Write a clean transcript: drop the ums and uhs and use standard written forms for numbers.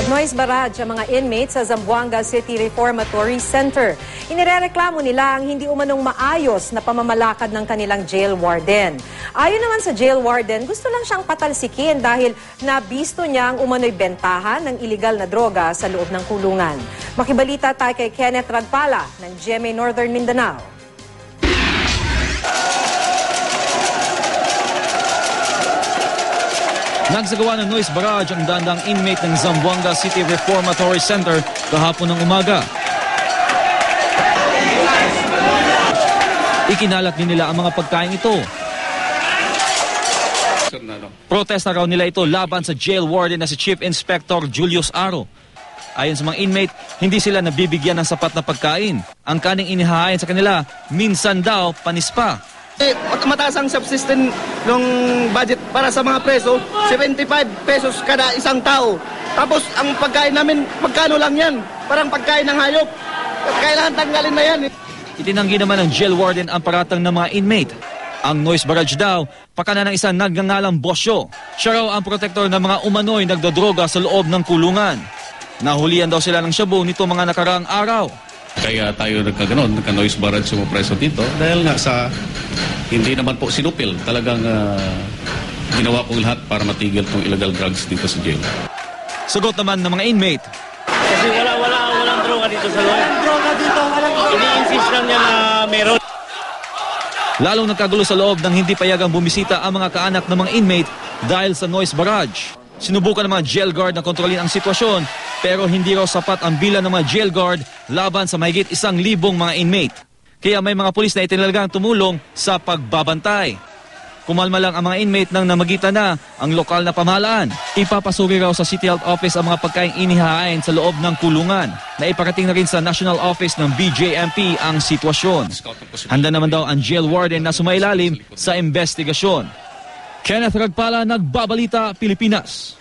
Nag-noise barrage ang mga inmates sa Zamboanga City Reformatory Center. Inirereklamo nila ang hindi umanong maayos na pamamalakad ng kanilang jail warden. Ayon naman sa jail warden, gusto lang siyang patalsikin dahil nabisto niya ang umano'y bentahan ng iligal na droga sa loob ng kulungan. Makibalita tayo kay Kenneth Ragpala ng GMA Northern Mindanao. Nagsagawa ng noise barrage ang dandang inmate ng Zamboanga City Reformatory Center kahapon ng umaga. Ikinalat din nila ang mga pagkain ito. Protesta raw nila ito laban sa jail warden na si Chief Inspector Julius Aro. Ayon sa mga inmate, hindi sila nabibigyan ng sapat na pagkain. Ang kaning inihahain sa kanila, minsan daw panis pa. Mataas ang subsistence ng budget para sa mga preso, 75 pesos kada isang tao. Tapos ang pagkain namin, magkano lang yan? Parang pagkain ng hayop. Kailangan tanggalin na yan. Itinanggi naman ng jail warden ang paratang ng mga inmate. Ang noise barrage daw, pakana ng isang nagngangalang Bosyo. Siya raw ang protektor ng mga umano'y nagdodroga sa loob ng kulungan. Nahulihan daw sila ng shabu nito mga nakaraang araw. Kaya tayo nagka-noise barrage yung preso dito dahil nga sa hindi naman po sinupil. Talagang ginawa ko lahat para matigil itong illegal drugs dito sa jail. Sagot naman ng mga inmate. Kasi walang droga dito sa loob. Walang droga dito, ini-insist lang niya na meron. Lalong nagkagulo sa loob nang hindi payagang bumisita ang mga kaanak ng mga inmate dahil sa noise barrage. Sinubukan ng mga jail guard na kontrolin ang sitwasyon pero hindi raw sapat ang bilang ng mga jail guard laban sa mahigit 1,000 mga inmate. Kaya may mga pulis na itinalagang tumulong sa pagbabantay. Kumalma lang ang mga inmate nang namagitan na ang lokal na pamahalaan. Ipapasuri raw sa City Health Office ang mga pagkaing inihahain sa loob ng kulungan. Naiparating na rin sa National Office ng BJMP ang sitwasyon. Handa naman daw ang jail warden na sumailalim sa investigasyon. Kenneth Ragpala, Nagbabalita, Pilipinas.